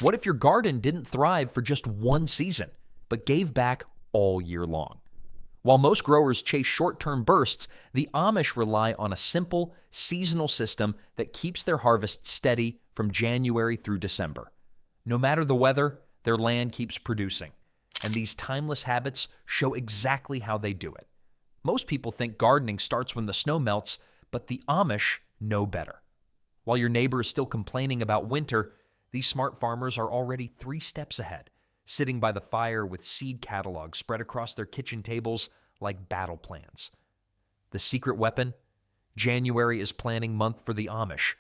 What if your garden didn't thrive for just one season, but gave back all year long? While most growers chase short-term bursts, the Amish rely on a simple, seasonal system that keeps their harvest steady from January through December. No matter the weather, their land keeps producing, and these timeless habits show exactly how they do it. Most people think gardening starts when the snow melts, but the Amish know better. While your neighbor is still complaining about winter, these smart farmers are already 3 steps ahead, sitting by the fire with seed catalogs spread across their kitchen tables like battle plans. The secret weapon? January is planning month for the Amish.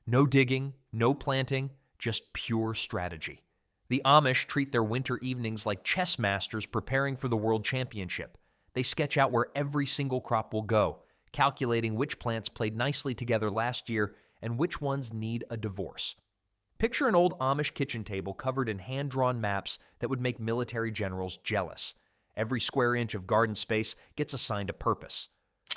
No digging, no planting, just pure strategy. The Amish treat their winter evenings like chess masters preparing for the World Championship. They sketch out where every single crop will go, calculating which plants played nicely together last year and which ones need a divorce. Picture an old Amish kitchen table covered in hand-drawn maps that would make military generals jealous. Every square inch of garden space gets assigned a purpose.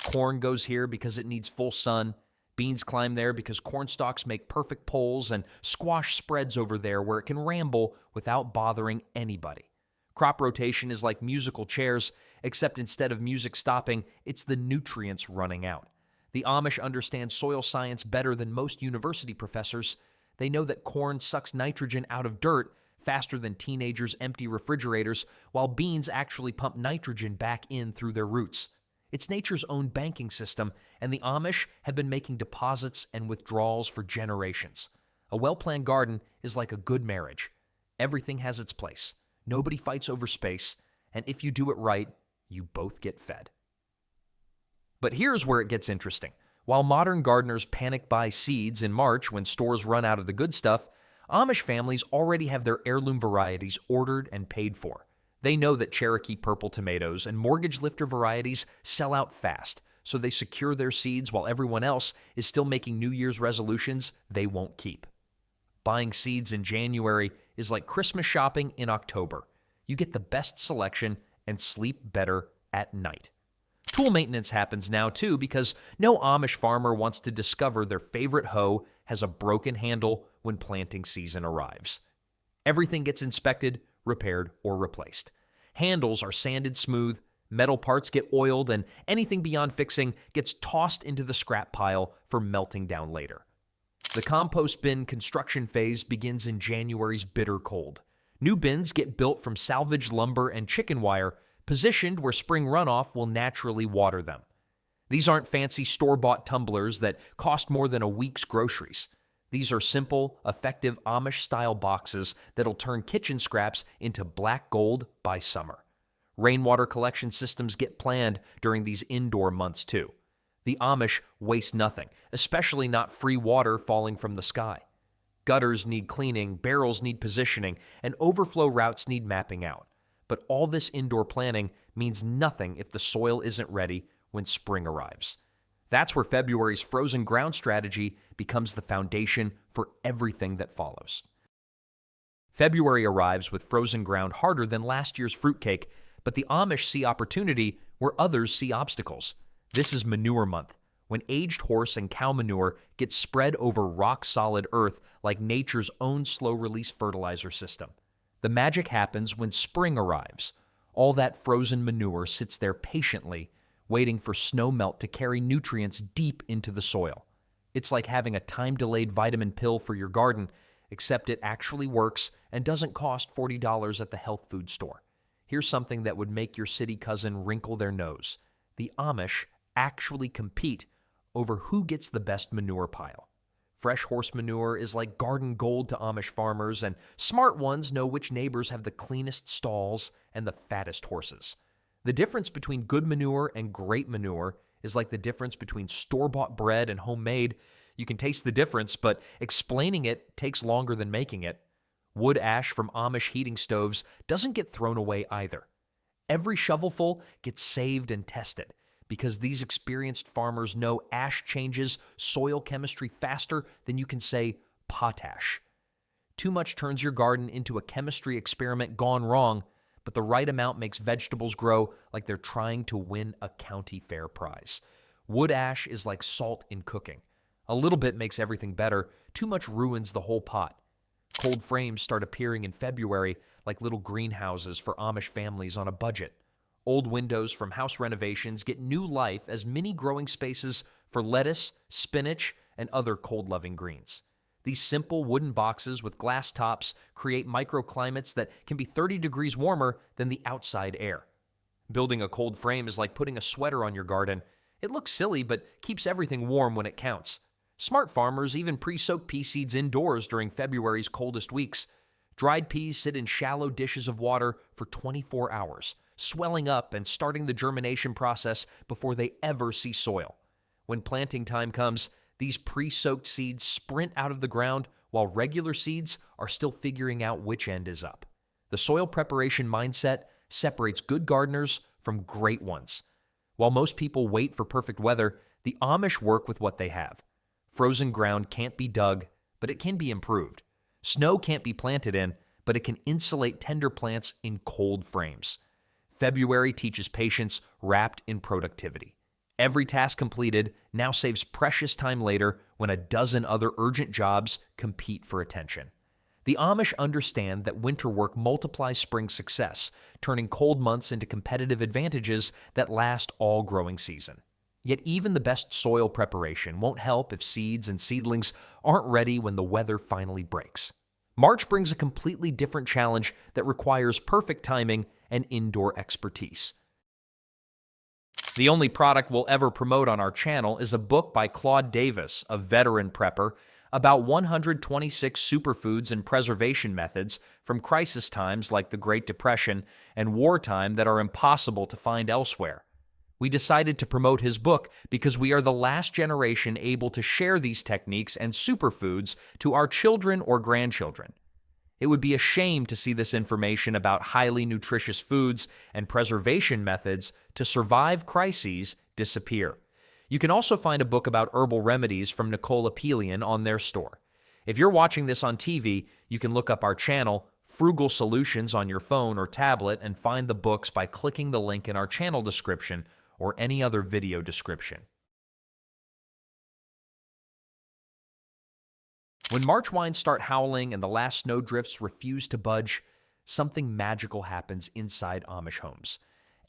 Corn goes here because it needs full sun, beans climb there because corn stalks make perfect poles, and squash spreads over there where it can ramble without bothering anybody. Crop rotation is like musical chairs, except instead of music stopping, it's the nutrients running out. The Amish understand soil science better than most university professors. They know that corn sucks nitrogen out of dirt faster than teenagers empty refrigerators, while beans actually pump nitrogen back in through their roots. It's nature's own banking system, and the Amish have been making deposits and withdrawals for generations. A well-planned garden is like a good marriage. Everything has its place. Nobody fights over space, and if you do it right, you both get fed. But here's where it gets interesting. While modern gardeners panic buy seeds in March when stores run out of the good stuff, Amish families already have their heirloom varieties ordered and paid for. They know that Cherokee purple tomatoes and mortgage lifter varieties sell out fast, so they secure their seeds while everyone else is still making New Year's resolutions they won't keep. Buying seeds in January is like Christmas shopping in October. You get the best selection and sleep better at night. Tool maintenance happens now too because no Amish farmer wants to discover their favorite hoe has a broken handle when planting season arrives. Everything gets inspected, repaired, or replaced. Handles are sanded smooth, metal parts get oiled, and anything beyond fixing gets tossed into the scrap pile for melting down later. The compost bin construction phase begins in January's bitter cold. New bins get built from salvaged lumber and chicken wire, positioned where spring runoff will naturally water them. These aren't fancy store-bought tumblers that cost more than a week's groceries. These are simple, effective Amish-style boxes that'll turn kitchen scraps into black gold by summer. Rainwater collection systems get planned during these indoor months too. The Amish waste nothing, especially not free water falling from the sky. Gutters need cleaning, barrels need positioning, and overflow routes need mapping out. But all this indoor planning means nothing if the soil isn't ready when spring arrives. That's where February's frozen ground strategy becomes the foundation for everything that follows. February arrives with frozen ground harder than last year's fruitcake, but the Amish see opportunity where others see obstacles. This is manure month, when aged horse and cow manure gets spread over rock-solid earth like nature's own slow-release fertilizer system. The magic happens when spring arrives. All that frozen manure sits there patiently, waiting for snow melt to carry nutrients deep into the soil. It's like having a time-delayed vitamin pill for your garden, except it actually works and doesn't cost $40 at the health food store. Here's something that would make your city cousin wrinkle their nose. The Amish actually compete over who gets the best manure pile. Fresh horse manure is like garden gold to Amish farmers, and smart ones know which neighbors have the cleanest stalls and the fattest horses. The difference between good manure and great manure is like the difference between store-bought bread and homemade. You can taste the difference, but explaining it takes longer than making it. Wood ash from Amish heating stoves doesn't get thrown away either. Every shovelful gets saved and tested, because these experienced farmers know ash changes soil chemistry faster than you can say potash. Too much turns your garden into a chemistry experiment gone wrong, but the right amount makes vegetables grow like they're trying to win a county fair prize. Wood ash is like salt in cooking. A little bit makes everything better. Too much ruins the whole pot. Cold frames start appearing in February like little greenhouses for Amish families on a budget. Old windows from house renovations get new life as mini growing spaces for lettuce, spinach, and other cold-loving greens. These simple wooden boxes with glass tops create microclimates that can be 30 degrees warmer than the outside air. Building a cold frame is like putting a sweater on your garden. It looks silly, but keeps everything warm when it counts. Smart farmers even pre-soak pea seeds indoors during February's coldest weeks. Dried peas sit in shallow dishes of water for 24 hours, swelling up and starting the germination process before they ever see soil. When planting time comes, these pre-soaked seeds sprint out of the ground while regular seeds are still figuring out which end is up. The soil preparation mindset separates good gardeners from great ones. While most people wait for perfect weather, the Amish work with what they have. Frozen ground can't be dug, but it can be improved. Snow can't be planted in, but it can insulate tender plants in cold frames. February teaches patience wrapped in productivity. Every task completed now saves precious time later when a dozen other urgent jobs compete for attention. The Amish understand that winter work multiplies spring success, turning cold months into competitive advantages that last all growing season. Yet even the best soil preparation won't help if seeds and seedlings aren't ready when the weather finally breaks. March brings a completely different challenge that requires perfect timing and indoor expertise. The only product we'll ever promote on our channel is a book by Claude Davis, a veteran prepper, about 126 superfoods and preservation methods from crisis times like the Great Depression and wartime that are impossible to find elsewhere. We decided to promote his book because we are the last generation able to share these techniques and superfoods to our children or grandchildren. It would be a shame to see this information about highly nutritious foods and preservation methods to survive crises disappear. You can also find a book about herbal remedies from Nicola Pelian on their store. If you're watching this on TV, you can look up our channel, Frugal Solutions, on your phone or tablet and find the books by clicking the link in our channel description or any other video description. When March winds start howling and the last snowdrifts refuse to budge, something magical happens inside Amish homes.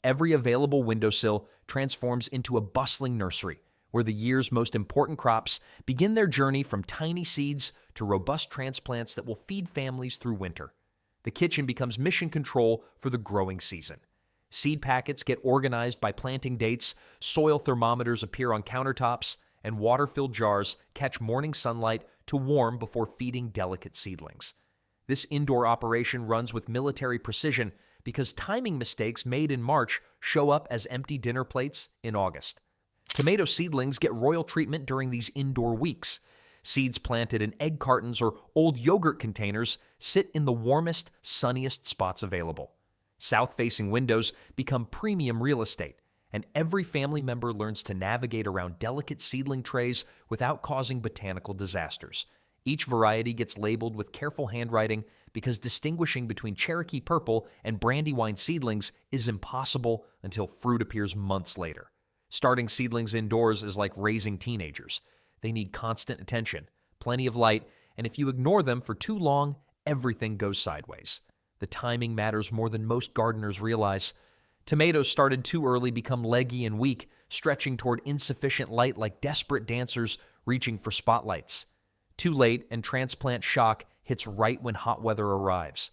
Every available windowsill transforms into a bustling nursery where the year's most important crops begin their journey from tiny seeds to robust transplants that will feed families through winter. The kitchen becomes mission control for the growing season. Seed packets get organized by planting dates, soil thermometers appear on countertops, and water-filled jars catch morning sunlight to warm before feeding delicate seedlings. This indoor operation runs with military precision because timing mistakes made in March show up as empty dinner plates in August. Tomato seedlings get royal treatment during these indoor weeks. Seeds planted in egg cartons or old yogurt containers sit in the warmest, sunniest spots available. South-facing windows become premium real estate, and every family member learns to navigate around delicate seedling trays without causing botanical disasters. Each variety gets labeled with careful handwriting because distinguishing between Cherokee Purple and Brandywine seedlings is impossible until fruit appears months later. Starting seedlings indoors is like raising teenagers. They need constant attention, plenty of light, and if you ignore them for too long, everything goes sideways. The timing matters more than most gardeners realize. Tomatoes started too early become leggy and weak, stretching toward insufficient light like desperate dancers reaching for spotlights. Too late, and transplant shock hits right when hot weather arrives.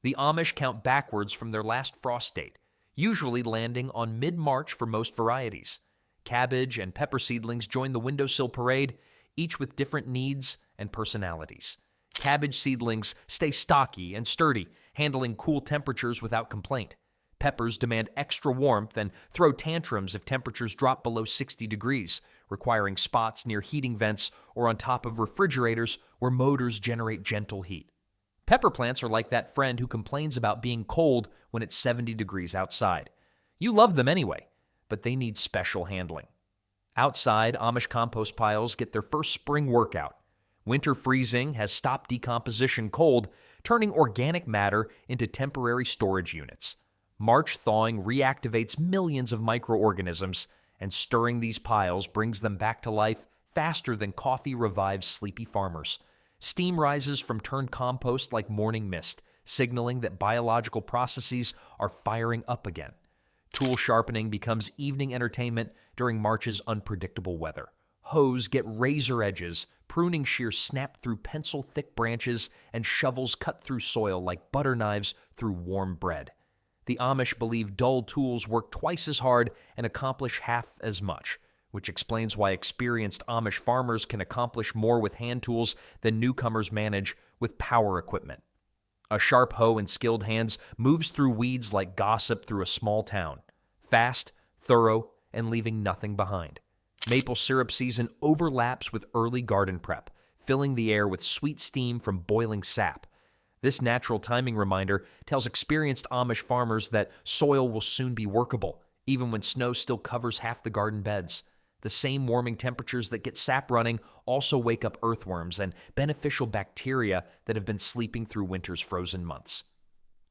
The Amish count backwards from their last frost date, usually landing on mid-March for most varieties. Cabbage and pepper seedlings join the windowsill parade, each with different needs and personalities. Cabbage seedlings stay stocky and sturdy, handling cool temperatures without complaint. Peppers demand extra warmth and throw tantrums if temperatures drop below 60 degrees, requiring spots near heating vents or on top of refrigerators where motors generate gentle heat. Pepper plants are like that friend who complains about being cold when it's 70 degrees outside. You love them anyway, but they need special handling. Outside, Amish compost piles get their first spring workout. Winter freezing has stopped decomposition cold, turning organic matter into temporary storage units. March thawing reactivates millions of microorganisms, and stirring these piles brings them back to life faster than coffee revives sleepy farmers. Steam rises from turned compost like morning mist, signaling that biological processes are firing up again. Tool sharpening becomes evening entertainment during March's unpredictable weather. Hoes get razor edges, pruning shears snap through pencil-thick branches, and shovels cut through soil like butter knives through warm bread. The Amish believe dull tools work twice as hard and accomplish half as much, which explains why experienced Amish farmers can accomplish more with hand tools than newcomers manage with power equipment. A sharp hoe in skilled hands moves through weeds like gossip through a small town, fast, thorough, and leaving nothing behind. Maple syrup season overlaps with early garden prep, filling the air with sweet steam from boiling sap. This natural timing reminder tells experienced Amish farmers that soil will soon be workable, even when snow still covers half the garden beds. The same warming temperatures that get sap running also wake up earthworms and beneficial bacteria that have been sleeping through winter's frozen months.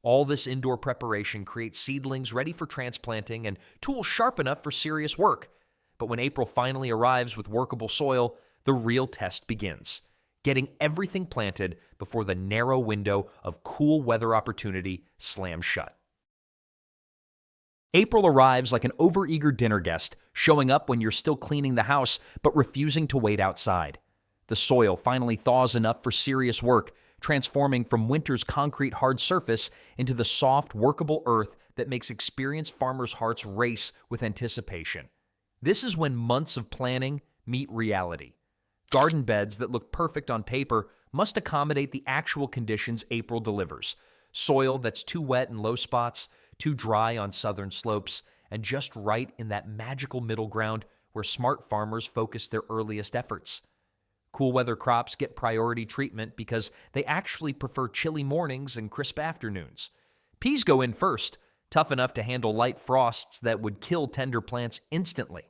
All this indoor preparation creates seedlings ready for transplanting and tools sharp enough for serious work. But when April finally arrives with workable soil, the real test begins. Getting everything planted before the narrow window of cool weather opportunity slams shut. April arrives like an overeager dinner guest, showing up when you're still cleaning the house but refusing to wait outside. The soil finally thaws enough for serious work, transforming from winter's concrete hard surface into the soft, workable earth that makes experienced farmers' hearts race with anticipation. This is when months of planning meet reality. Garden beds that look perfect on paper must accommodate the actual conditions April delivers. Soil that's too wet in low spots, too dry on southern slopes, and just right in that magical middle ground where smart farmers focus their earliest efforts. Cool weather crops get priority treatment because they actually prefer chilly mornings and crisp afternoons. Peas go in first, tough enough to handle light frosts that would kill tender plants instantly.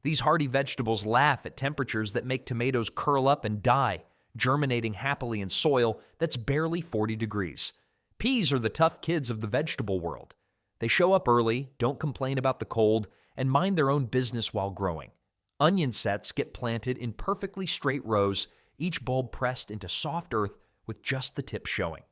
These hardy vegetables laugh at temperatures that make tomatoes curl up and die, germinating happily in soil that's barely 40 degrees. Peas are the tough kids of the vegetable world. They show up early, don't complain about the cold, and mind their own business while growing. Onion sets get planted in perfectly straight rows, each bulb pressed into soft earth with just the tip showing.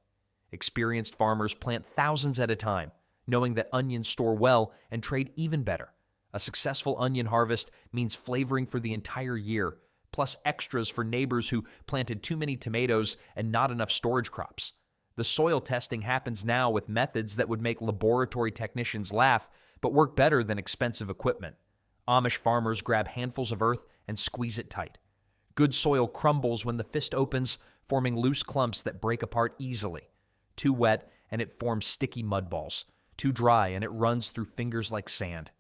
Experienced farmers plant thousands at a time, knowing that onions store well and trade even better. A successful onion harvest means flavoring for the entire year, plus extras for neighbors who planted too many tomatoes and not enough storage crops. The soil testing happens now with methods that would make laboratory technicians laugh, but work better than expensive equipment. Amish farmers grab handfuls of earth and squeeze it tight. Good soil crumbles when the fist opens, forming loose clumps that break apart easily. Too wet, and it forms sticky mud balls. Too dry, and it runs through fingers like sand.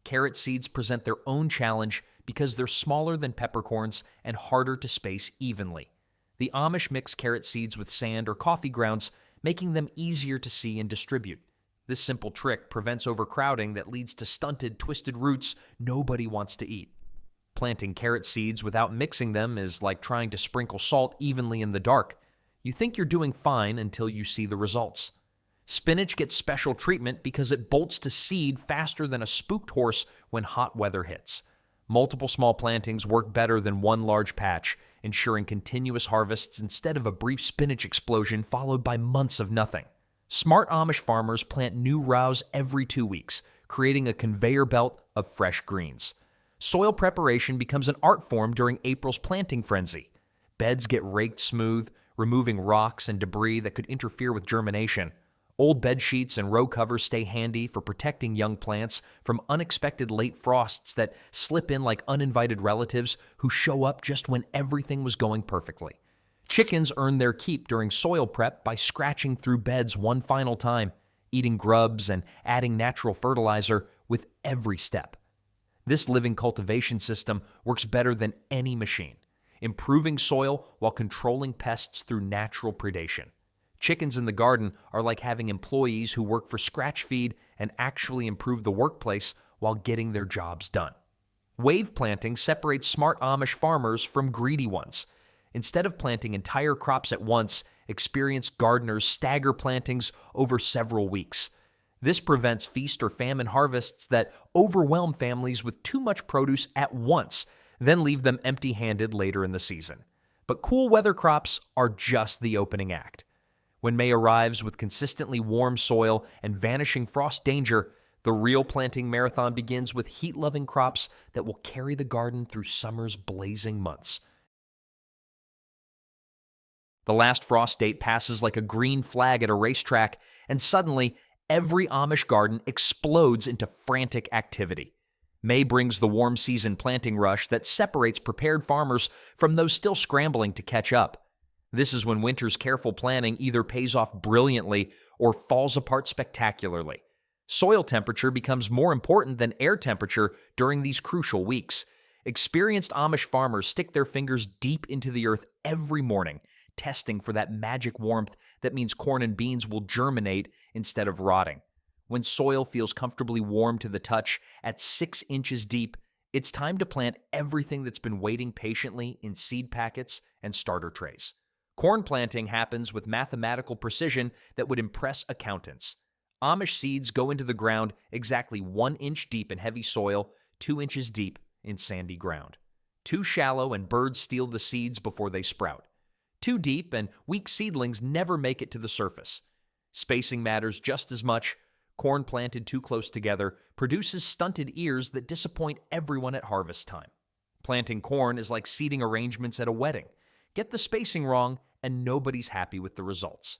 Carrot seeds present their own challenge because they're smaller than peppercorns and harder to space evenly. The Amish mix carrot seeds with sand or coffee grounds, making them easier to see and distribute. This simple trick prevents overcrowding that leads to stunted, twisted roots nobody wants to eat. Planting carrot seeds without mixing them is like trying to sprinkle salt evenly in the dark. You think you're doing fine until you see the results. Spinach gets special treatment because it bolts to seed faster than a spooked horse when hot weather hits. Multiple small plantings work better than one large patch, ensuring continuous harvests instead of a brief spinach explosion followed by months of nothing. Smart Amish farmers plant new rows every 2 weeks, creating a conveyor belt of fresh greens. Soil preparation becomes an art form during April's planting frenzy. Beds get raked smooth, removing rocks and debris that could interfere with germination. Old bed sheets and row covers stay handy for protecting young plants from unexpected late frosts that slip in like uninvited relatives who show up just when everything was going perfectly. Chickens earn their keep during soil prep by scratching through beds one final time, eating grubs and adding natural fertilizer with every step. This living cultivation system works better than any machine, improving soil while controlling pests through natural predation. Chickens in the garden are like having employees who work for scratch feed and actually improve the workplace while getting their jobs done. Wave planting separates smart Amish farmers from greedy ones. Instead of planting entire crops at once, experienced gardeners stagger plantings over several weeks. This prevents feast or famine harvests that overwhelm families with too much produce at once, then leave them empty-handed later in the season. But cool weather crops are just the opening act. When May arrives with consistently warm soil and vanishing frost danger, the real planting marathon begins with heat-loving crops that will carry the garden through summer's blazing months. The last frost date passes like a green flag at a racetrack, and suddenly, every Amish garden explodes into frantic activity. May brings the warm season planting rush that separates prepared farmers from those still scrambling to catch up. This is when winter's careful planning either pays off brilliantly or falls apart spectacularly. Soil temperature becomes more important than air temperature during these crucial weeks. Experienced Amish farmers stick their fingers deep into the earth every morning, testing for that magic warmth that means corn and beans will germinate instead of rotting. When soil feels comfortably warm to the touch at 6 inches deep, it's time to plant everything that's been waiting patiently in seed packets and starter trays. Corn planting happens with mathematical precision that would impress accountants. Amish seeds go into the ground exactly 1 inch deep in heavy soil, 2 inches deep in sandy ground. Too shallow and birds steal the seeds before they sprout. Too deep and weak seedlings never make it to the surface. Spacing matters just as much. Corn planted too close together produces stunted ears that disappoint everyone at harvest time. Planting corn is like seating arrangements at a wedding. Get the spacing wrong, and nobody's happy with the results.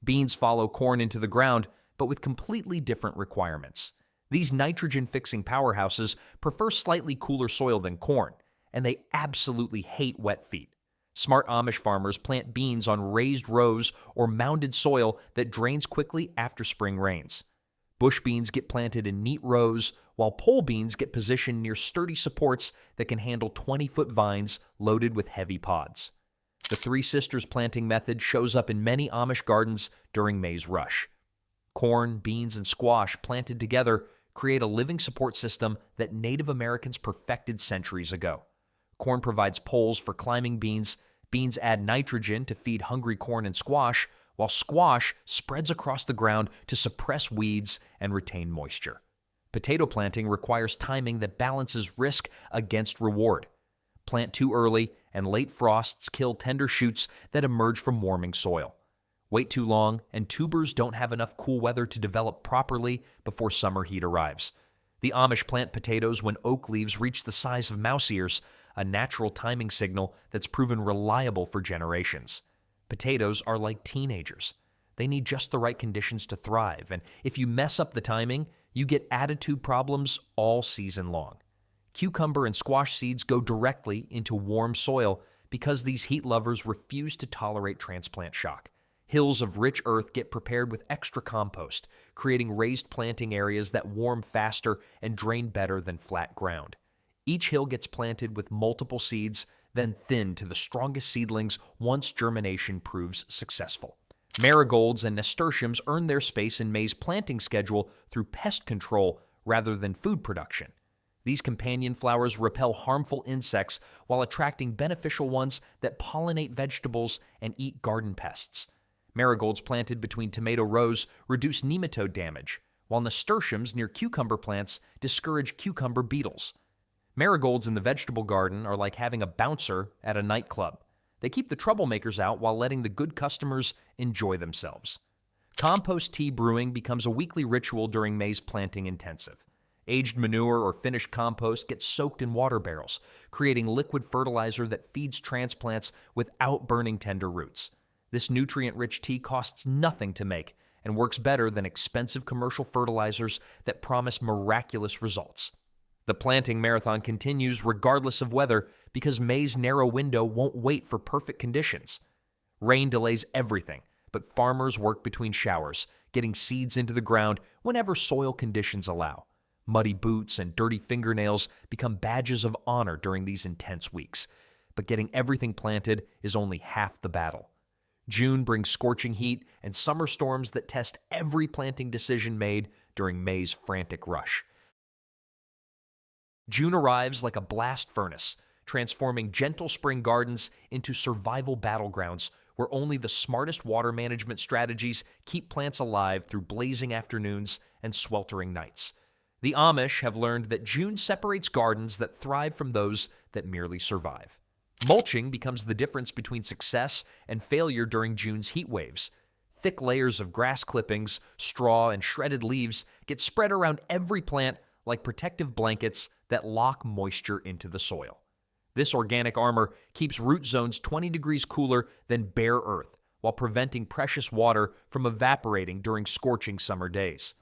Beans follow corn into the ground, but with completely different requirements. These nitrogen-fixing powerhouses prefer slightly cooler soil than corn, and they absolutely hate wet feet. Smart Amish farmers plant beans on raised rows or mounded soil that drains quickly after spring rains. Bush beans get planted in neat rows, while pole beans get positioned near sturdy supports that can handle 20-foot vines loaded with heavy pods. The Three Sisters planting method shows up in many Amish gardens during May's rush. Corn, beans, and squash planted together create a living support system that Native Americans perfected centuries ago. Corn provides poles for climbing beans, beans add nitrogen to feed hungry corn and squash, while squash spreads across the ground to suppress weeds and retain moisture. Potato planting requires timing that balances risk against reward. Plant too early, and late frosts kill tender shoots that emerge from warming soil. Wait too long, and tubers don't have enough cool weather to develop properly before summer heat arrives. The Amish plant potatoes when oak leaves reach the size of mouse ears, a natural timing signal that's proven reliable for generations. Potatoes are like teenagers. They need just the right conditions to thrive, and if you mess up the timing, you get attitude problems all season long. Cucumber and squash seeds go directly into warm soil because these heat lovers refuse to tolerate transplant shock. Hills of rich earth get prepared with extra compost, creating raised planting areas that warm faster and drain better than flat ground. Each hill gets planted with multiple seeds, then thinned to the strongest seedlings once germination proves successful. Marigolds and nasturtiums earn their space in May's planting schedule through pest control rather than food production. These companion flowers repel harmful insects while attracting beneficial ones that pollinate vegetables and eat garden pests. Marigolds planted between tomato rows reduce nematode damage, while nasturtiums near cucumber plants discourage cucumber beetles. Marigolds in the vegetable garden are like having a bouncer at a nightclub. They keep the troublemakers out while letting the good customers enjoy themselves. Compost tea brewing becomes a weekly ritual during May's planting intensive. Aged manure or finished compost gets soaked in water barrels, creating liquid fertilizer that feeds transplants without burning tender roots. This nutrient-rich tea costs nothing to make and works better than expensive commercial fertilizers that promise miraculous results. The planting marathon continues regardless of weather because May's narrow window won't wait for perfect conditions. Rain delays everything, but farmers work between showers, getting seeds into the ground whenever soil conditions allow. Muddy boots and dirty fingernails become badges of honor during these intense weeks, but getting everything planted is only half the battle. June brings scorching heat and summer storms that test every planting decision made during May's frantic rush. June arrives like a blast furnace, transforming gentle spring gardens into survival battlegrounds where only the smartest water management strategies keep plants alive through blazing afternoons and sweltering nights. The Amish have learned that June separates gardens that thrive from those that merely survive. Mulching becomes the difference between success and failure during June's heat waves. Thick layers of grass clippings, straw, and shredded leaves get spread around every plant like protective blankets that lock moisture into the soil. This organic armor keeps root zones 20 degrees cooler than bare earth, while preventing precious water from evaporating during scorching summer days.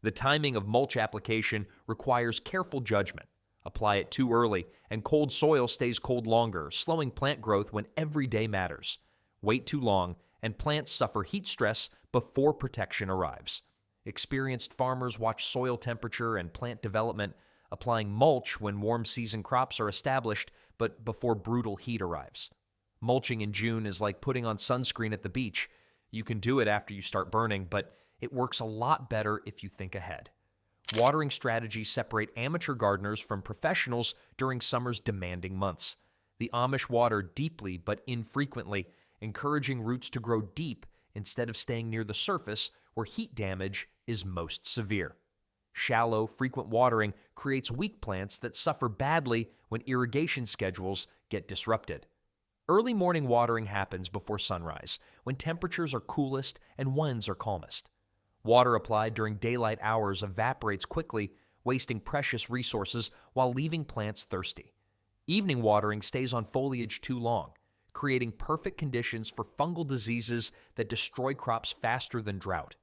The timing of mulch application requires careful judgment. Apply it too early, and cold soil stays cold longer, slowing plant growth when every day matters. Wait too long, and plants suffer heat stress before protection arrives. Experienced farmers watch soil temperature and plant development, applying mulch when warm season crops are established, but before brutal heat arrives. Mulching in June is like putting on sunscreen at the beach. You can do it after you start burning, but it works a lot better if you think ahead. Watering strategies separate amateur gardeners from professionals during summer's demanding months. The Amish water deeply but infrequently, encouraging roots to grow deep instead of staying near the surface where heat damage is most severe. Shallow, frequent watering creates weak plants that suffer badly when irrigation schedules get disrupted. Early morning watering happens before sunrise, when temperatures are coolest and winds are calmest. Water applied during daylight hours evaporates quickly, wasting precious resources while leaving plants thirsty. Evening watering stays on foliage too long, creating perfect conditions for fungal diseases that destroy crops faster than drought.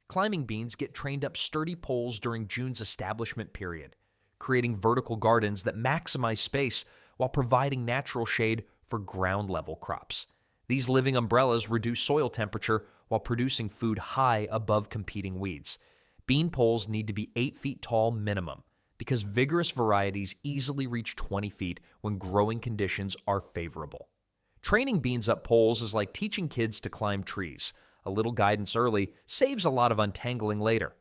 Climbing beans get trained up sturdy poles during June's establishment period, creating vertical gardens that maximize space while providing natural shade for ground-level crops. These living umbrellas reduce soil temperature while producing food high above competing weeds. Bean poles need to be 8 feet tall minimum, because vigorous varieties easily reach 20 feet when growing conditions are favorable. Training beans up poles is like teaching kids to climb trees. A little guidance early saves a lot of untangling later.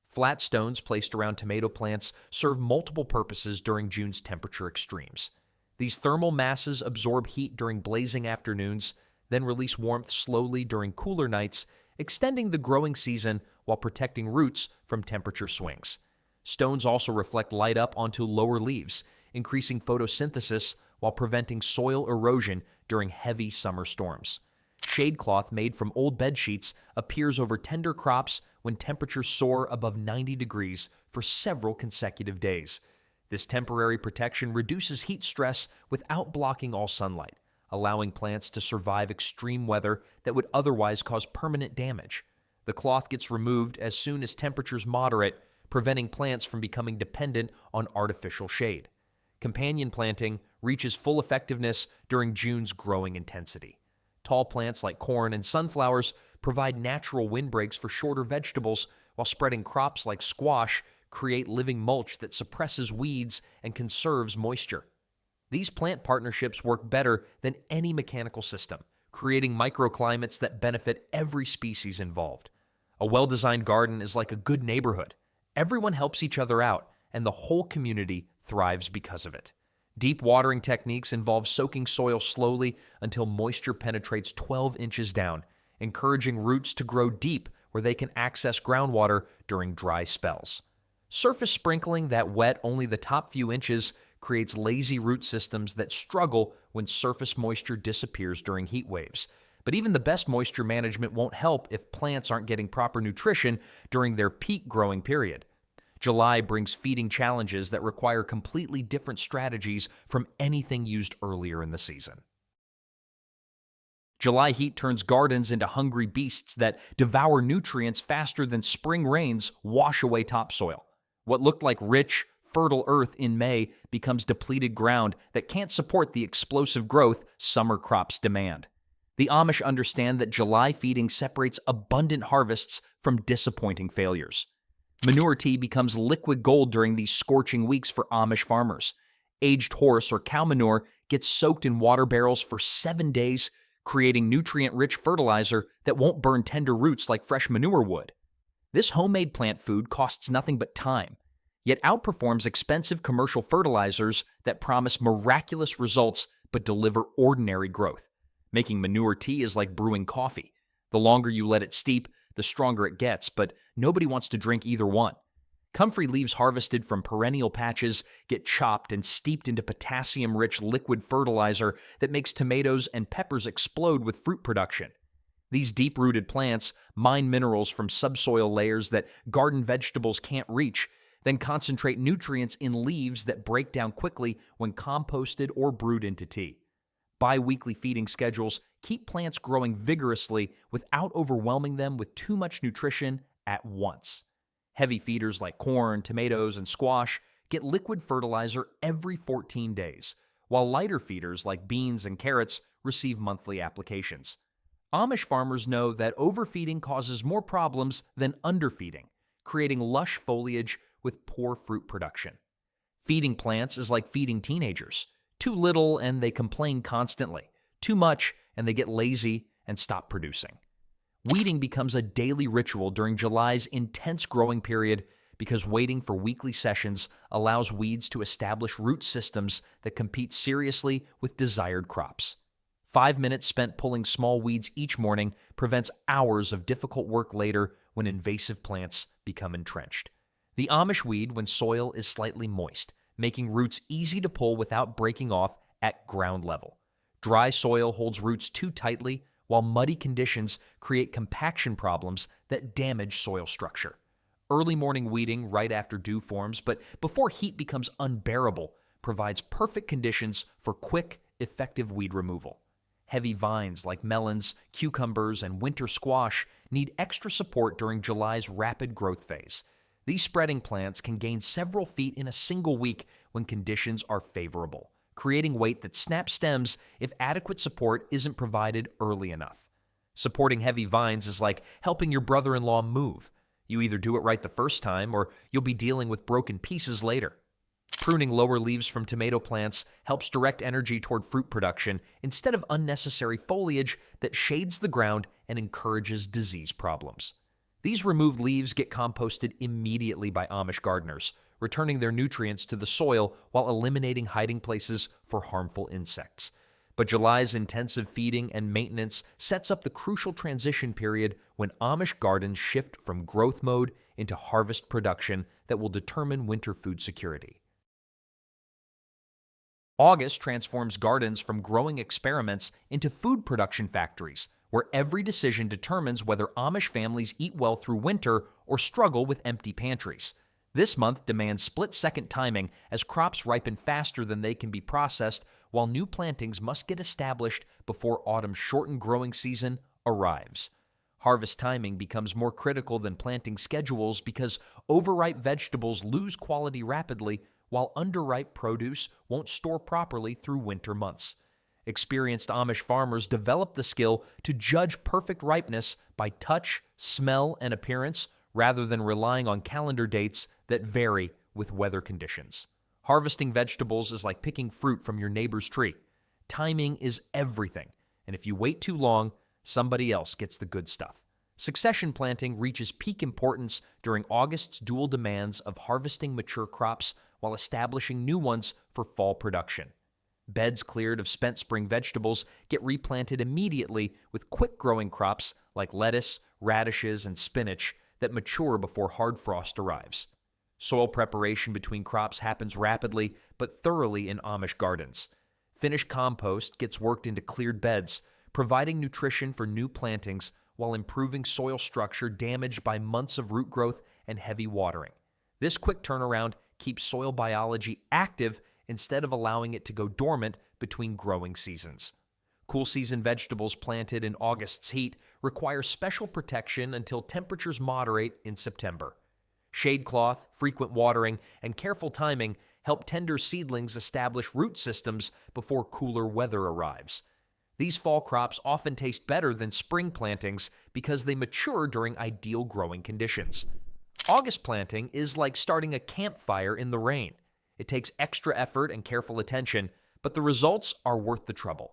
Flat stones placed around tomato plants serve multiple purposes during June's temperature extremes. These thermal masses absorb heat during blazing afternoons, then release warmth slowly during cooler nights, extending the growing season while protecting roots from temperature swings. Stones also reflect light up onto lower leaves, increasing photosynthesis while preventing soil erosion during heavy summer storms. Shade cloth made from old bed sheets appears over tender crops when temperatures soar above 90 degrees for several consecutive days. This temporary protection reduces heat stress without blocking all sunlight, allowing plants to survive extreme weather that would otherwise cause permanent damage. The cloth gets removed as soon as temperatures moderate, preventing plants from becoming dependent on artificial shade. Companion planting reaches full effectiveness during June's growing intensity. Tall plants like corn and sunflowers provide natural windbreaks for shorter vegetables, while spreading crops like squash create living mulch that suppresses weeds and conserves moisture. These plant partnerships work better than any mechanical system, creating microclimates that benefit every species involved. A well-designed garden is like a good neighborhood. Everyone helps each other out, and the whole community thrives because of it. Deep watering techniques involve soaking soil slowly until moisture penetrates 12 inches down, encouraging roots to grow deep where they can access groundwater during dry spells. Surface sprinkling that wet only the top few inches creates lazy root systems that struggle when surface moisture disappears during heat waves. But even the best moisture management won't help if plants aren't getting proper nutrition during their peak growing period. July brings feeding challenges that require completely different strategies from anything used earlier in the season. July heat turns gardens into hungry beasts that devour nutrients faster than spring rains wash away topsoil. What looked like rich, fertile earth in May becomes depleted ground that can't support the explosive growth summer crops demand. The Amish understand that July feeding separates abundant harvests from disappointing failures. Manure tea becomes liquid gold during these scorching weeks for Amish farmers. Aged horse or cow manure gets soaked in water barrels for 7 days, creating nutrient-rich fertilizer that won't burn tender roots like fresh manure would. This homemade plant food costs nothing but time, yet outperforms expensive commercial fertilizers that promise miraculous results but deliver ordinary growth. Making manure tea is like brewing coffee. The longer you let it steep, the stronger it gets, but nobody wants to drink either one. Comfrey leaves harvested from perennial patches get chopped and steeped into potassium-rich liquid fertilizer that makes tomatoes and peppers explode with fruit production. These deep-rooted plants mine minerals from subsoil layers that garden vegetables can't reach, then concentrate nutrients in leaves that break down quickly when composted or brewed into tea. Bi-weekly feeding schedules keep plants growing vigorously without overwhelming them with too much nutrition at once. Heavy feeders like corn, tomatoes, and squash get liquid fertilizer every 14 days, while lighter feeders like beans and carrots receive monthly applications. Amish farmers know that overfeeding causes more problems than underfeeding, creating lush foliage with poor fruit production. Feeding plants is like feeding teenagers. Too little and they complain constantly. Too much and they get lazy and stop producing. Weeding becomes a daily ritual during July's intense growing period because waiting for weekly sessions allows weeds to establish root systems that compete seriously with desired crops. 5 minutes spent pulling small weeds each morning prevents hours of difficult work later when invasive plants become entrenched. The Amish weed when soil is slightly moist, making roots easy to pull without breaking off at ground level. Dry soil holds roots too tightly, while muddy conditions create compaction problems that damage soil structure. Early morning weeding right after dew forms, but before heat becomes unbearable, provides perfect conditions for quick, effective weed removal. Heavy vines like melons, cucumbers, and winter squash need extra support during July's rapid growth phase. These spreading plants can gain several feet in a single week when conditions are favorable, creating weight that snaps stems if adequate support isn't provided early enough. Supporting heavy vines is like helping your brother-in-law move. You either do it right the first time or you'll be dealing with broken pieces later. Pruning lower leaves from tomato plants helps direct energy toward fruit production instead of unnecessary foliage that shades the ground and encourages disease problems. These removed leaves get composted immediately by Amish gardeners, returning their nutrients to the soil while eliminating hiding places for harmful insects. But July's intensive feeding and maintenance sets up the crucial transition period when Amish gardens shift from growth mode into harvest production that will determine winter food security. August transforms gardens from growing experiments into food production factories, where every decision determines whether Amish families eat well through winter or struggle with empty pantries. This month demands split-second timing as crops ripen faster than they can be processed, while new plantings must get established before autumn's shortened growing season arrives. Harvest timing becomes more critical than planting schedules because overripe vegetables lose quality rapidly, while underripe produce won't store properly through winter months. Experienced Amish farmers develop the skill to judge perfect ripeness by touch, smell, and appearance rather than relying on calendar dates that vary with weather conditions. Harvesting vegetables is like picking fruit from your neighbor's tree. Timing is everything, and if you wait too long, somebody else gets the good stuff. Succession planting reaches peak importance during August's dual demands of harvesting mature crops while establishing new ones for fall production. Beds cleared of spent spring vegetables get replanted immediately with quick-growing crops like lettuce, radishes, and spinach that mature before hard frost arrives. Soil preparation between crops happens rapidly but thoroughly in Amish gardens. Finished compost gets worked into cleared beds, providing nutrition for new plantings while improving soil structure damaged by months of root growth and heavy watering. This quick turnaround keeps soil biology active instead of allowing it to go dormant between growing seasons. Cool season vegetables planted in August's heat require special protection until temperatures moderate in September. Shade cloth, frequent watering, and careful timing help tender seedlings establish root systems before cooler weather arrives. These fall crops often taste better than spring plantings because they mature during ideal growing conditions. August planting is like starting a campfire in the rain. It takes extra effort and careful attention, but the results are worth the trouble.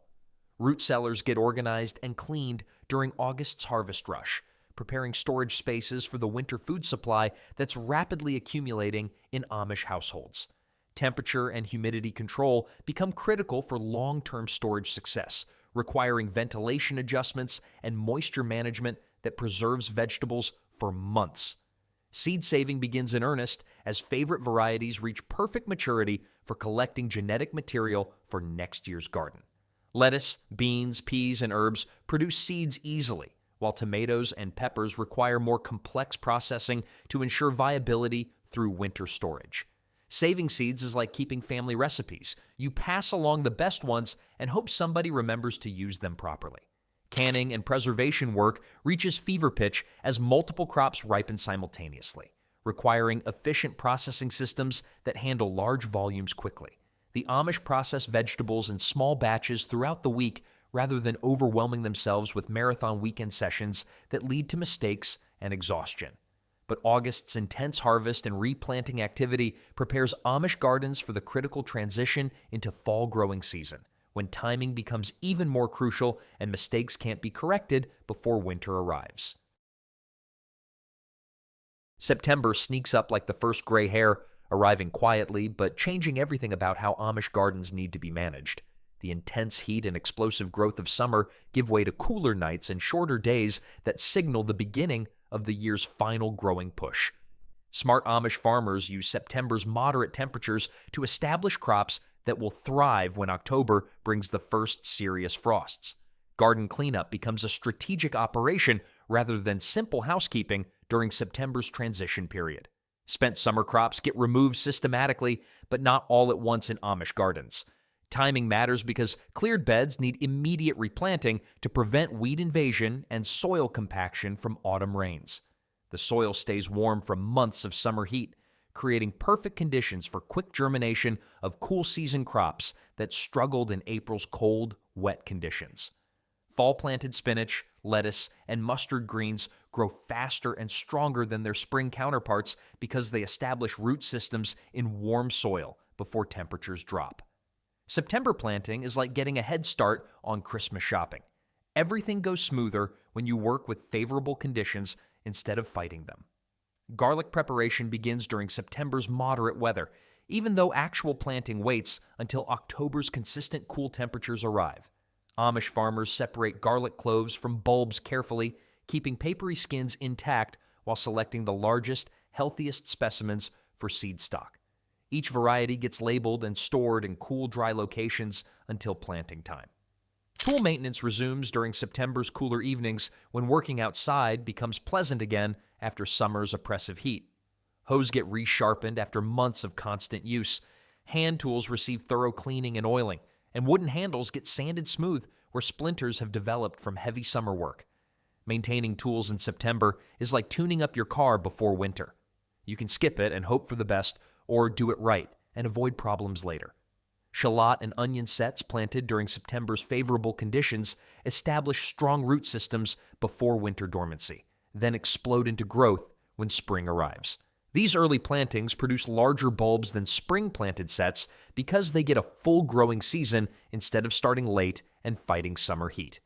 Root cellars get organized and cleaned during August's harvest rush, preparing storage spaces for the winter food supply that's rapidly accumulating in Amish households. Temperature and humidity control become critical for long-term storage success, requiring ventilation adjustments and moisture management that preserves vegetables for months. Seed saving begins in earnest as favorite varieties reach perfect maturity for collecting genetic material for next year's garden. Lettuce, beans, peas, and herbs produce seeds easily, while tomatoes and peppers require more complex processing to ensure viability through winter storage. Saving seeds is like keeping family recipes. You pass along the best ones and hope somebody remembers to use them properly. Canning and preservation work reaches fever pitch as multiple crops ripen simultaneously, requiring efficient processing systems that handle large volumes quickly. The Amish process vegetables in small batches throughout the week rather than overwhelming themselves with marathon weekend sessions that lead to mistakes and exhaustion. But August's intense harvest and replanting activity prepares Amish gardens for the critical transition into fall growing season, when timing becomes even more crucial and mistakes can't be corrected before winter arrives. September sneaks up like the first gray hair, arriving quietly but changing everything about how Amish gardens need to be managed. The intense heat and explosive growth of summer give way to cooler nights and shorter days that signal the beginning of the year's final growing push. Smart Amish farmers use September's moderate temperatures to establish crops that will thrive when October brings the first serious frosts. Garden cleanup becomes a strategic operation rather than simple housekeeping during September's transition period. Spent summer crops get removed systematically, but not all at once in Amish gardens. Timing matters because cleared beds need immediate replanting to prevent weed invasion and soil compaction from autumn rains. The soil stays warm from months of summer heat, creating perfect conditions for quick germination of cool season crops that struggled in April's cold, wet conditions. Fall-planted spinach, lettuce, and mustard greens grow faster and stronger than their spring counterparts because they establish root systems in warm soil before temperatures drop. September planting is like getting a head start on Christmas shopping. Everything goes smoother when you work with favorable conditions instead of fighting them. Garlic preparation begins during September's moderate weather, even though actual planting waits until October's consistent cool temperatures arrive. Amish farmers separate garlic cloves from bulbs carefully, keeping papery skins intact while selecting the largest, healthiest specimens for seed stock. Each variety gets labeled and stored in cool, dry locations until planting time. Tool maintenance resumes during September's cooler evenings when working outside becomes pleasant again after summer's oppressive heat. Hoes get resharpened after months of constant use. Hand tools receive thorough cleaning and oiling, and wooden handles get sanded smooth where splinters have developed from heavy summer work. Maintaining tools in September is like tuning up your car before winter. You can skip it and hope for the best, or do it right and avoid problems later. Shallot and onion sets planted during September's favorable conditions establish strong root systems before winter dormancy, then explode into growth when spring arrives. These early plantings produce larger bulbs than spring-planted sets because they get a full growing season instead of starting late and fighting summer heat.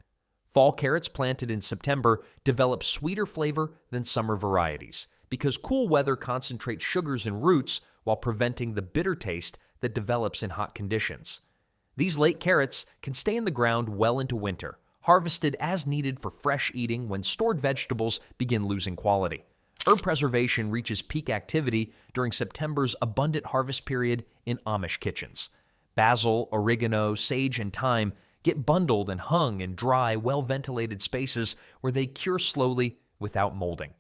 Fall carrots planted in September develop sweeter flavor than summer varieties because cool weather concentrates sugars in roots while preventing the bitter taste that develops in hot conditions. These late carrots can stay in the ground well into winter, harvested as needed for fresh eating when stored vegetables begin losing quality. Herb preservation reaches peak activity during September's abundant harvest period in Amish kitchens. Basil, oregano, sage, and thyme get bundled and hung in dry, well-ventilated spaces where they cure slowly without molding.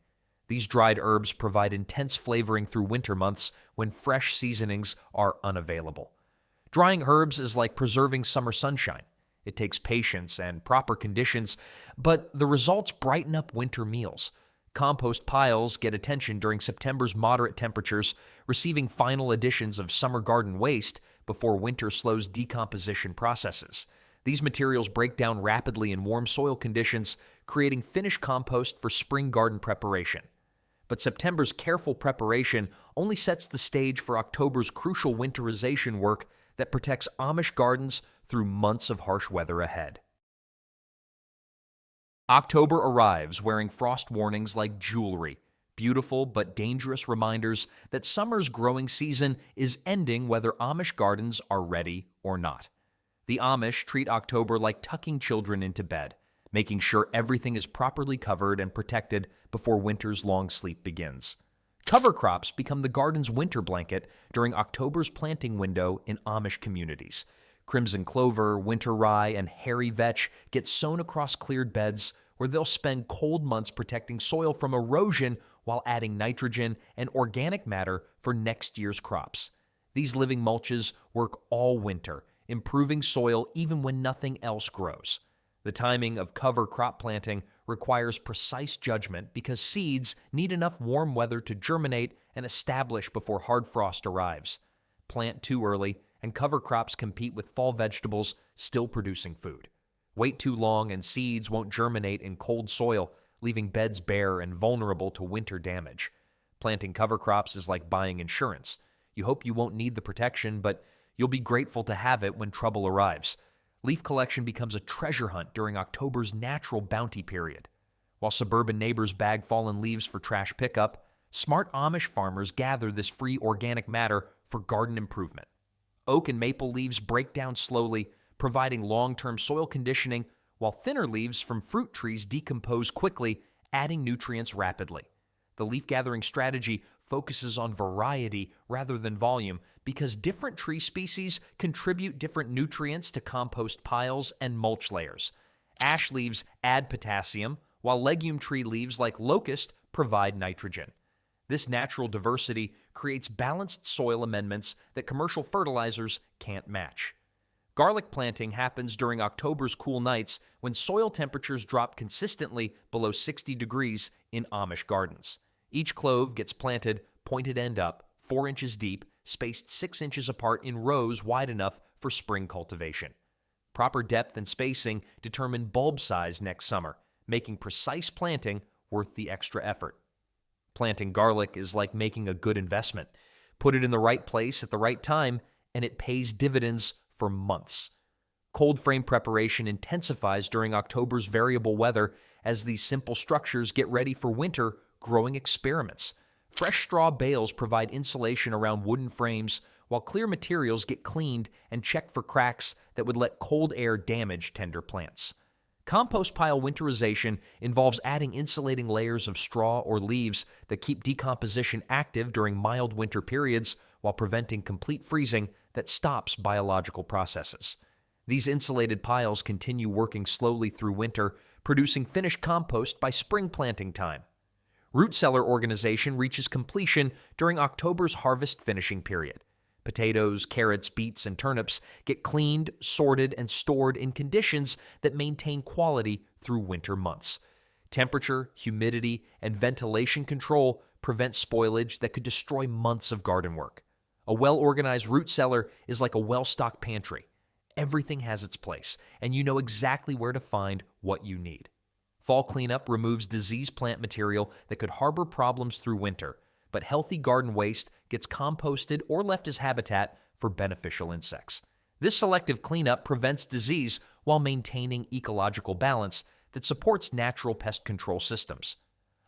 These dried herbs provide intense flavoring through winter months when fresh seasonings are unavailable. Drying herbs is like preserving summer sunshine. It takes patience and proper conditions, but the results brighten up winter meals. Compost piles get attention during September's moderate temperatures, receiving final additions of summer garden waste before winter slows decomposition processes. These materials break down rapidly in warm soil conditions, creating finished compost for spring garden preparation. But September's careful preparation only sets the stage for October's crucial winterization work that protects Amish gardens through months of harsh weather ahead. October arrives wearing frost warnings like jewelry, beautiful but dangerous reminders that summer's growing season is ending whether Amish gardens are ready or not. The Amish treat October like tucking children into bed, making sure everything is properly covered and protected before winter's long sleep begins. Cover crops become the garden's winter blanket during October's planting window in Amish communities. Crimson clover, winter rye, and hairy vetch get sown across cleared beds where they'll spend cold months protecting soil from erosion while adding nitrogen and organic matter for next year's crops. These living mulches work all winter, improving soil even when nothing else grows. The timing of cover crop planting requires precise judgment because seeds need enough warm weather to germinate and establish before hard frost arrives. Plant too early, and cover crops compete with fall vegetables still producing food. Wait too long and seeds won't germinate in cold soil, leaving beds bare and vulnerable to winter damage. Planting cover crops is like buying insurance. You hope you won't need the protection, but you'll be grateful to have it when trouble arrives. Leaf collection becomes a treasure hunt during October's natural bounty period. While suburban neighbors bag fallen leaves for trash pickup, smart Amish farmers gather this free organic matter for garden improvement. Oak and maple leaves break down slowly, providing long-term soil conditioning, while thinner leaves from fruit trees decompose quickly, adding nutrients rapidly. The leaf-gathering strategy focuses on variety rather than volume because different tree species contribute different nutrients to compost piles and mulch layers. Ash leaves add potassium, while legume tree leaves like locust provide nitrogen. This natural diversity creates balanced soil amendments that commercial fertilizers can't match. Garlic planting happens during October's cool nights when soil temperatures drop consistently below 60 degrees in Amish gardens. Each clove gets planted pointed end up, 4 inches deep, spaced 6 inches apart in rows wide enough for spring cultivation. Proper depth and spacing determine bulb size next summer, making precise planting worth the extra effort. Planting garlic is like making a good investment. Put it in the right place at the right time, and it pays dividends for months. Cold frame preparation intensifies during October's variable weather as these simple structures get ready for winter growing experiments. Fresh straw bales provide insulation around wooden frames, while clear materials get cleaned and checked for cracks that would let cold air damage tender plants. Compost pile winterization involves adding insulating layers of straw or leaves that keep decomposition active during mild winter periods while preventing complete freezing that stops biological processes. These insulated piles continue working slowly through winter, producing finished compost by spring planting time. Root cellar organization reaches completion during October's harvest finishing period. Potatoes, carrots, beets, and turnips get cleaned, sorted, and stored in conditions that maintain quality through winter months. Temperature, humidity, and ventilation control prevent spoilage that could destroy months of garden work. A well-organized root cellar is like a well-stocked pantry. Everything has its place, and you know exactly where to find what you need. Fall cleanup removes diseased plant material that could harbor problems through winter, but healthy garden waste gets composted or left as habitat for beneficial insects. This selective cleanup prevents disease while maintaining ecological balance that supports natural pest control systems.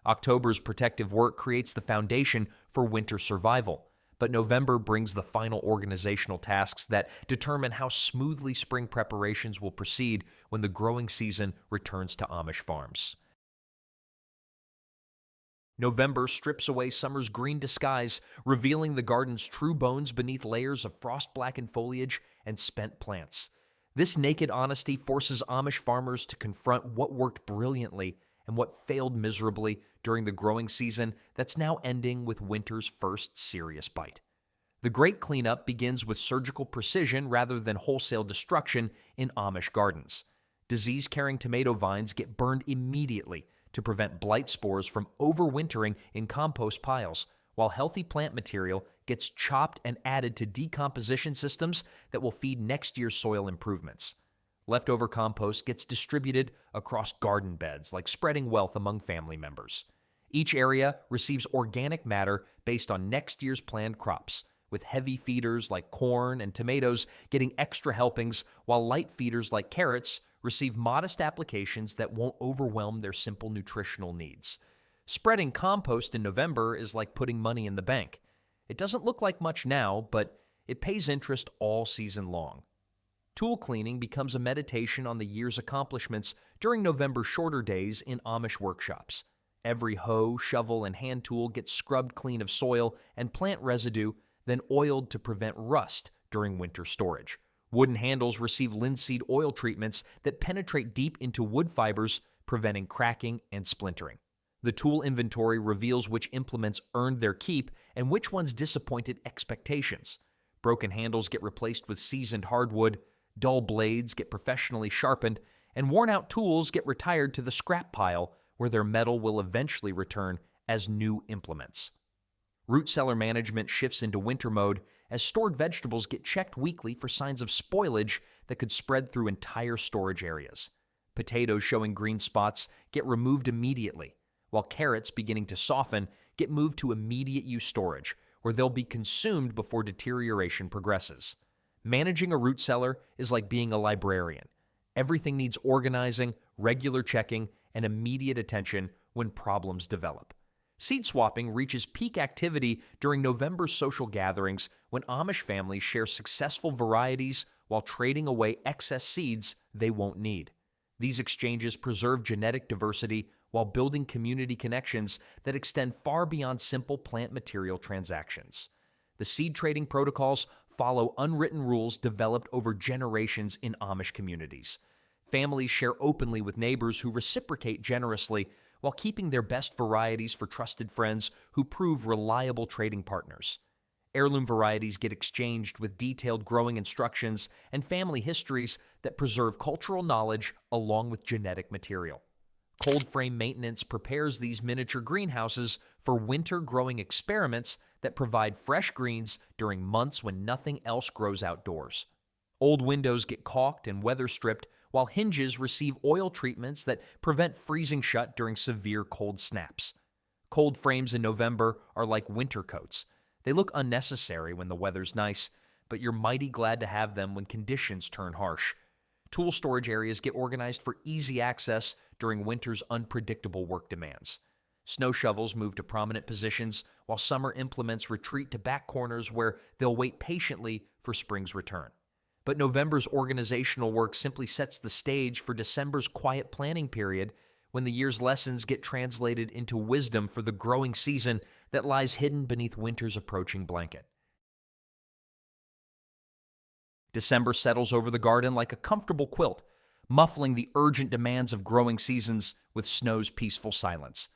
October's protective work creates the foundation for winter survival, but November brings the final organizational tasks that determine how smoothly spring preparations will proceed when the growing season returns to Amish farms. November strips away summer's green disguise, revealing the garden's true bones beneath layers of frost-blackened foliage and spent plants. This naked honesty forces Amish farmers to confront what worked brilliantly and what failed miserably during the growing season that's now ending with winter's first serious bite. The great cleanup begins with surgical precision rather than wholesale destruction in Amish gardens. Disease-carrying tomato vines get burned immediately to prevent blight spores from overwintering in compost piles, while healthy plant material gets chopped and added to decomposition systems that will feed next year's soil improvements. Leftover compost gets distributed across garden beds, like spreading wealth among family members. Each area receives organic matter based on next year's planned crops, with heavy feeders like corn and tomatoes getting extra helpings, while light feeders like carrots receive modest applications that won't overwhelm their simple nutritional needs. Spreading compost in November is like putting money in the bank. It doesn't look like much now, but it pays interest all season long. Tool cleaning becomes a meditation on the year's accomplishments during November's shorter days in Amish workshops. Every hoe, shovel, and hand tool gets scrubbed clean of soil and plant residue, then oiled to prevent rust during winter storage. Wooden handles receive linseed oil treatments that penetrate deep into wood fibers, preventing cracking and splintering. The tool inventory reveals which implements earned their keep and which ones disappointed expectations. Broken handles get replaced with seasoned hardwood, dull blades get professionally sharpened, and worn-out tools get retired to the scrap pile where their metal will eventually return as new implements. Root cellar management shifts into winter mode as stored vegetables get checked weekly for signs of spoilage that could spread through entire storage areas. Potatoes showing green spots get removed immediately, while carrots beginning to soften get moved to immediate use storage, where they'll be consumed before deterioration progresses. Managing a root cellar is like being a librarian. Everything needs organizing, regular checking, and immediate attention when problems develop. Seed swapping reaches peak activity during November's social gatherings when Amish families share successful varieties while trading away excess seeds they won't need. These exchanges preserve genetic diversity while building community connections that extend far beyond simple plant material transactions. The seed trading protocols follow unwritten rules developed over generations in Amish communities. Families share openly with neighbors who reciprocate generously while keeping their best varieties for trusted friends who prove reliable trading partners. Heirloom varieties get exchanged with detailed growing instructions and family histories that preserve cultural knowledge along with genetic material. Cold frame maintenance prepares these miniature greenhouses for winter growing experiments that provide fresh greens during months when nothing else grows outdoors. Old windows get caulked and weather stripped, while hinges receive oil treatments that prevent freezing shut during severe cold snaps. Cold frames in November are like winter coats. They look unnecessary when the weather's nice, but you're mighty glad to have them when conditions turn harsh. Tool storage areas get organized for easy access during winter's unpredictable work demands. Snow shovels move to prominent positions, while summer implements retreat to back corners where they'll wait patiently for spring's return. But November's organizational work simply sets the stage for December's quiet planning period, when the year's lessons get translated into wisdom for the growing season that lies hidden beneath winter's approaching blanket. December settles over the garden like a comfortable quilt, muffling the urgent demands of growing seasons with snow's peaceful silence.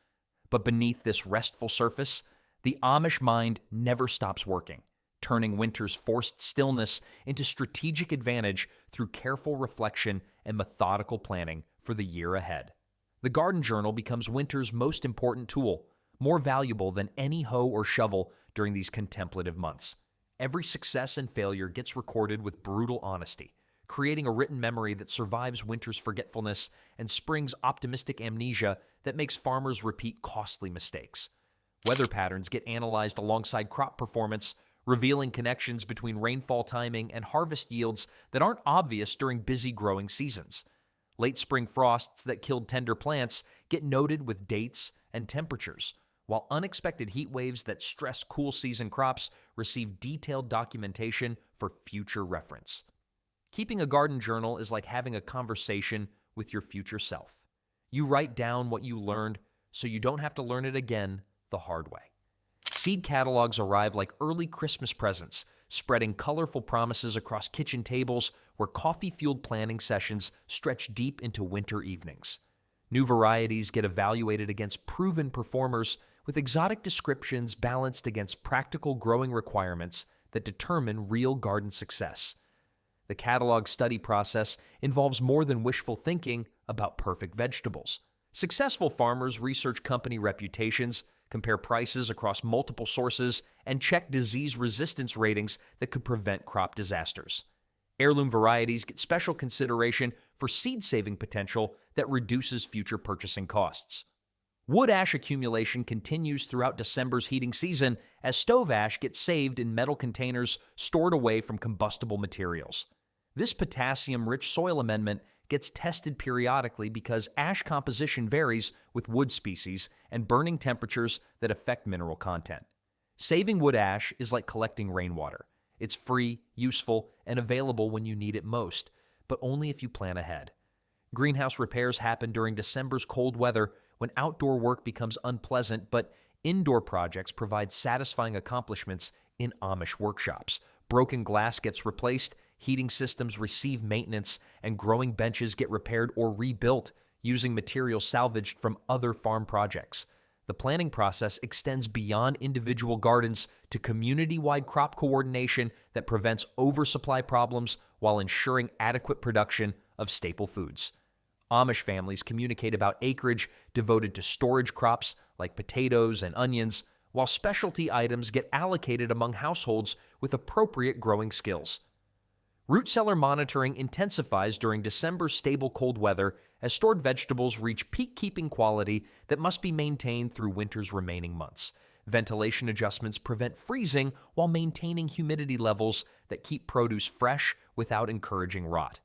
But beneath this restful surface, the Amish mind never stops working, turning winter's forced stillness into strategic advantage through careful reflection and methodical planning for the year ahead. The garden journal becomes winter's most important tool, more valuable than any hoe or shovel during these contemplative months. Every success and failure gets recorded with brutal honesty, creating a written memory that survives winter's forgetfulness and spring's optimistic amnesia that makes farmers repeat costly mistakes. Weather patterns get analyzed alongside crop performance, revealing connections between rainfall timing and harvest yields that aren't obvious during busy growing seasons. Late spring frosts that killed tender plants get noted with dates and temperatures, while unexpected heat waves that stress cool season crops receive detailed documentation for future reference. Keeping a garden journal is like having a conversation with your future self. You write down what you learned so you don't have to learn it again the hard way. Seed catalogs arrive like early Christmas presents, spreading colorful promises across kitchen tables where coffee-fueled planning sessions stretch deep into winter evenings. New varieties get evaluated against proven performers, with exotic descriptions balanced against practical growing requirements that determine real garden success. The catalog study process involves more than wishful thinking about perfect vegetables. Successful farmers research company reputations, compare prices across multiple sources, and check disease resistance ratings that could prevent crop disasters. Heirloom varieties get special consideration for seed-saving potential that reduces future purchasing costs. Wood ash accumulation continues throughout December's heating season as stove ash gets saved in metal containers stored away from combustible materials. This potassium-rich soil amendment gets tested periodically because ash composition varies with wood species and burning temperatures that affect mineral content. Saving wood ash is like collecting rainwater. It's free, useful, and available when you need it most, but only if you plan ahead. Greenhouse repairs happen during December's cold weather when outdoor work becomes unpleasant, but indoor projects provide satisfying accomplishments in Amish workshops. Broken glass gets replaced, heating systems receive maintenance, and growing benches get repaired or rebuilt using materials salvaged from other farm projects. The planning process extends beyond individual gardens to community-wide crop coordination that prevents oversupply problems while ensuring adequate production of staple foods. Amish families communicate about acreage devoted to storage crops like potatoes and onions, while specialty items get allocated among households with appropriate growing skills. Root cellar monitoring intensifies during December's stable cold weather as stored vegetables reach peak keeping quality that must be maintained through winter's remaining months. Ventilation adjustments prevent freezing while maintaining humidity levels that keep produce fresh without encouraging rot.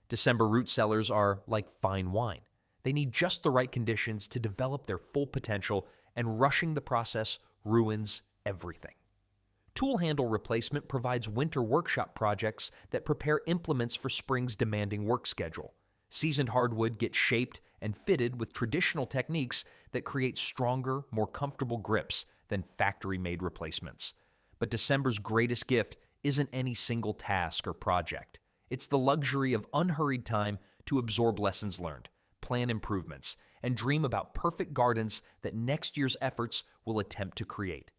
December root cellars are like fine wine. They need just the right conditions to develop their full potential, and rushing the process ruins everything. Tool handle replacement provides winter workshop projects that prepare implements for spring's demanding work schedule. Seasoned hardwood gets shaped and fitted with traditional techniques that create stronger, more comfortable grips than factory-made replacements. But December's greatest gift isn't any single task or project. It's the luxury of unhurried time to absorb lessons learned, plan improvements, and dream about perfect gardens that next year's efforts will attempt to create.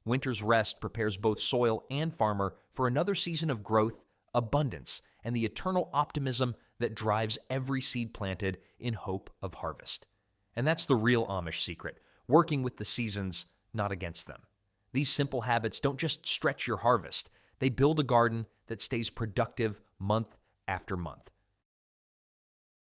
Winter's rest prepares both soil and farmer for another season of growth, abundance, and the eternal optimism that drives every seed planted in hope of harvest. And that's the real Amish secret, working with the seasons, not against them. These simple habits don't just stretch your harvest, they build a garden that stays productive month after month.